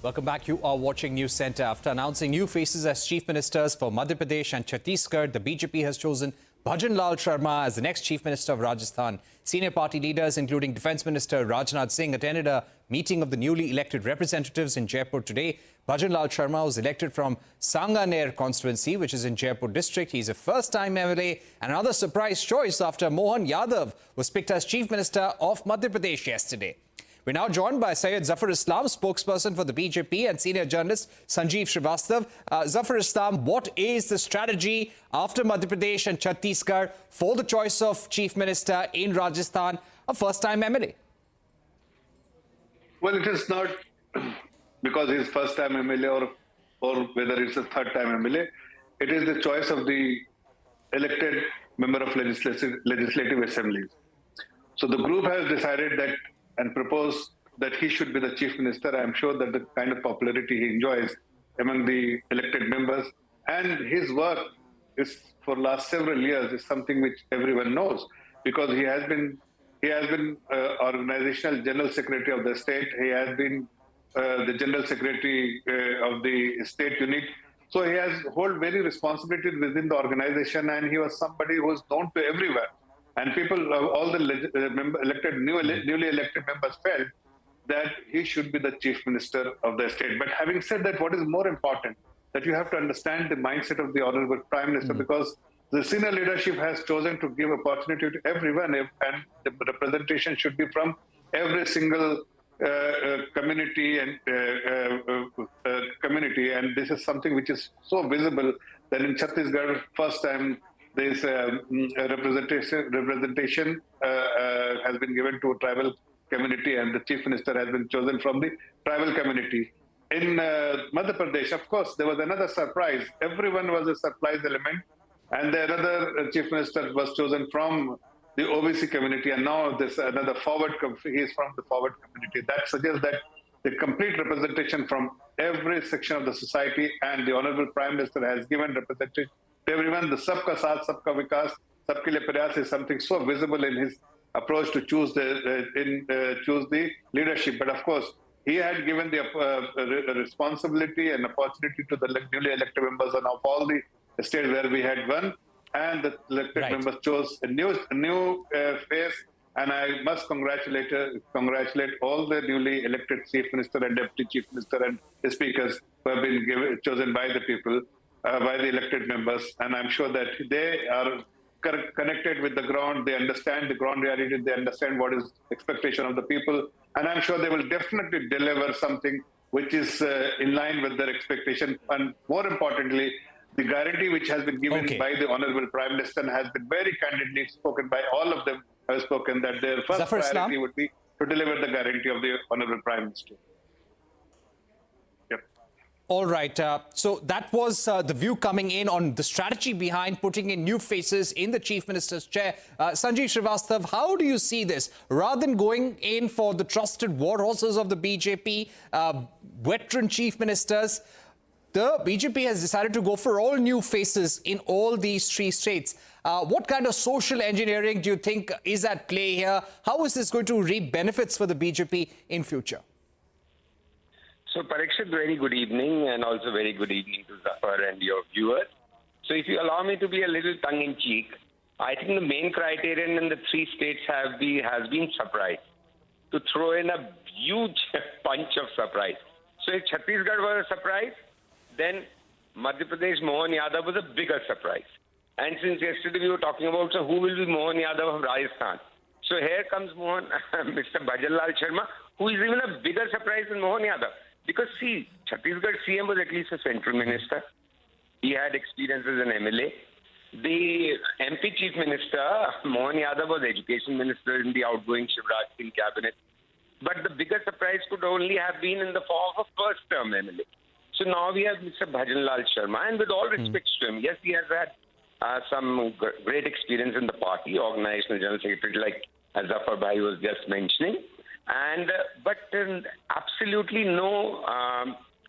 Welcome back. You are watching News Centre. After announcing new faces as Chief Ministers for Madhya Pradesh and Chhattisgarh, the BJP has chosen Bhajanlal Sharma as the next Chief Minister of Rajasthan. Senior party leaders, including Defence Minister Rajnath Singh, attended a meeting of the newly elected representatives in Jaipur today. Bhajanlal Sharma was elected from Sanganer constituency, which is in Jaipur district. He's a first-time MLA and another surprise choice after Mohan Yadav was picked as Chief Minister of Madhya Pradesh yesterday. We're now joined by Syed Zafar Islam, spokesperson for the BJP, and senior journalist Sanjeev Srivastav. Zafar Islam, what is the strategy after Madhya Pradesh and Chhattisgarh for the choice of Chief Minister in Rajasthan, a first-time MLA? Well, it is not because he's first-time MLA or whether it's a third-time MLA. It is the choice of the elected member of legislative assemblies. So the group has decided that and proposed that he should be the Chief Minister. I'm sure that the kind of popularity he enjoys among the elected members and his work is for last several years is something which everyone knows, because he has been organizational general secretary of the state. He has been the general secretary of the state unit. So he has hold many responsibilities within the organization, and he was somebody who was known to everywhere. And people, all the newly elected members felt that he should be the Chief Minister of the state. But having said that, what is more important, that you have to understand the mindset of the Honorable Prime Minister, because the senior leadership has chosen to give opportunity to everyone, and the representation should be from every single community. And this is something which is so visible that in Chhattisgarh, first time, this representation has been given to a tribal community, and the Chief Minister has been chosen from the tribal community. In Madhya Pradesh, of course, there was another surprise. Everyone was a surprise element, and the another Chief Minister was chosen from the OBC community, and now this another he is from the forward community. That suggests that the complete representation from every section of the society, and the Honorable Prime Minister has given representation to everyone. The Sabka Saath, Sabka Vikas, Sabke Liye Prayas is something so visible in his approach to choose the leadership. But of course, he had given the responsibility and opportunity to the newly elected members of all the states where we had won, and the elected members chose a new face. And I must congratulate all the newly elected Chief Minister and Deputy Chief Minister and the speakers who have been chosen by the people, by the elected members. And I'm sure that they are connected with the ground. They understand the ground reality. They understand what is expectation of the people. And I'm sure they will definitely deliver something which is in line with their expectation. And more importantly, the guarantee which has been given by the Honorable Prime Minister has been very candidly spoken by all of them, have spoken that their first priority would be to deliver the guarantee of the Honorable Prime Minister. Yep. All right. So that was the view coming in on the strategy behind putting in new faces in the Chief Minister's chair. Sanjeev Srivastav, how do you see this? Rather than going in for the trusted war horses of the BJP, veteran Chief Ministers, the BJP has decided to go for all new faces in all these three states. What kind of social engineering do you think is at play here? How is this going to reap benefits for the BJP in future? So, Parikshit, very good evening, and also very good evening to Zafar and your viewers. So, if you allow me to be a little tongue-in-cheek, I think the main criterion in the three states has been surprise, to throw in a huge punch of surprise. So, if Chhattisgarh was a surprise, then Madhya Pradesh, Mohan Yadav was a bigger surprise. And since yesterday we were talking about, so who will be Mohan Yadav of Rajasthan? So here comes Mr. Bhajanlal Sharma, who is even a bigger surprise than Mohan Yadav. Because see, Chhattisgarh CM was at least a central minister. He had experience as an MLA. The MP Chief Minister, Mohan Yadav, was education minister in the outgoing Shivraj Singh cabinet. But the bigger surprise could only have been in the form of a first-term MLA. So now we have Mr. Bhajanlal Sharma, and with all respect to him, yes, he has had some great experience in the party, organizational general secretary, like Zafar Bhai was just mentioning, and but absolutely no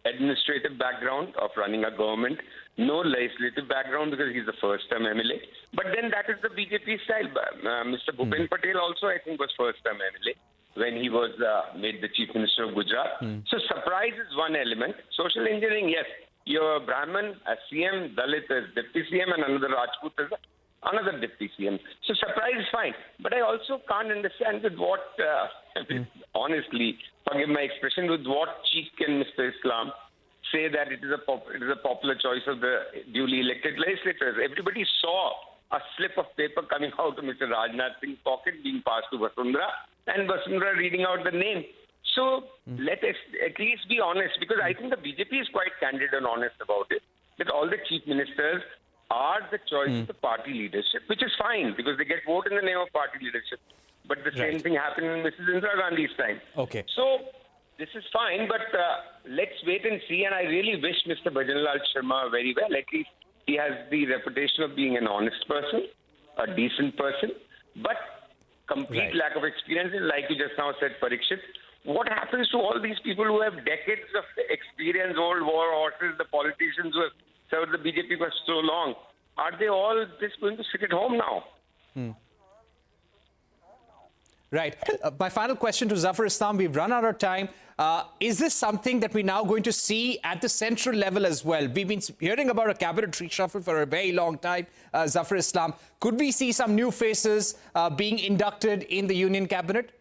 administrative background of running a government, no legislative background because he's the first-term MLA. But then that is the BJP style. Mr. Bhupen Patel also, I think, was first-term MLA. when he was made the Chief Minister of Gujarat. So surprise is one element. Social engineering, yes. You're Brahmin as CM, Dalit as Deputy CM, and another Rajput as another Deputy CM. So surprise is fine. But I also can't understand with what, honestly, forgive my expression, with what cheek can Mr. Islam say that it is a popular choice of the duly elected legislators. Everybody saw a slip of paper coming out of Mr. Rajnath Singh's pocket being passed to Vasundhara, and Vasundhara reading out the name. So let us at least be honest, because I think the BJP is quite candid and honest about it, that all the chief ministers are the choice of the party leadership, which is fine because they get vote in the name of party leadership. But the same thing happened in Mrs. Indira Gandhi's time. Okay. So this is fine, but let's wait and see. And I really wish Mr. Bhajanlal Sharma very well. At least he has the reputation of being an honest person, a decent person, but complete lack of experience. Like you just now said, Parikshit, what happens to all these people who have decades of experience, old war horses, the politicians who have served the BJP for so long? Are they all just going to sit at home now? Right. My final question to Zafar Islam, we've run out of time. Is this something that we're now going to see at the central level as well? We've been hearing about a cabinet reshuffle for a very long time, Zafar Islam. Could we see some new faces being inducted in the union cabinet?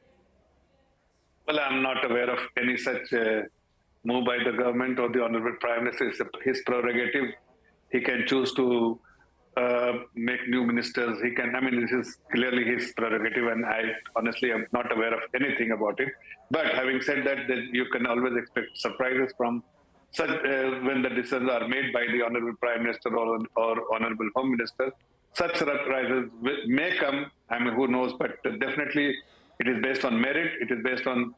Well, I'm not aware of any such move by the government or the Honorable Prime Minister. It's his prerogative. He can choose to make new ministers. He can, I mean, this is clearly his prerogative, and I honestly am not aware of anything about it. But having said that, you can always expect surprises from such when the decisions are made by the Honorable Prime Minister or Honorable Home Minister. Such surprises may come. I mean, who knows? But definitely, it is based on merit. It is based on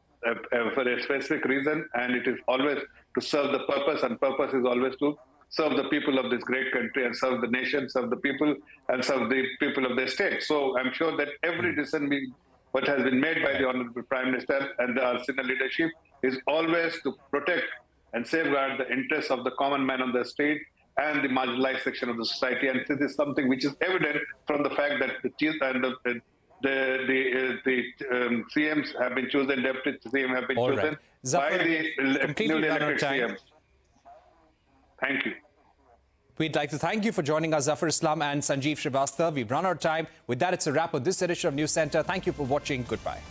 for a specific reason, and it is always to serve the purpose. And purpose is always to serve the people of this great country and serve the nation, serve the people, and serve the people of the state. So I'm sure that every decision what has been made by the Honorable Prime Minister and our senior leadership is always to protect and safeguard the interests of the common man on the street and the marginalized section of the society. And this is something which is evident from the fact that the chief and the CMs have been chosen, deputy CM have been chosen by the newly elected CMs. Thank you. We'd like to thank you for joining us, Zafar Islam and Sanjeev Srivastava. We've run out of time. With that, it's a wrap on this edition of News Center. Thank you for watching. Goodbye.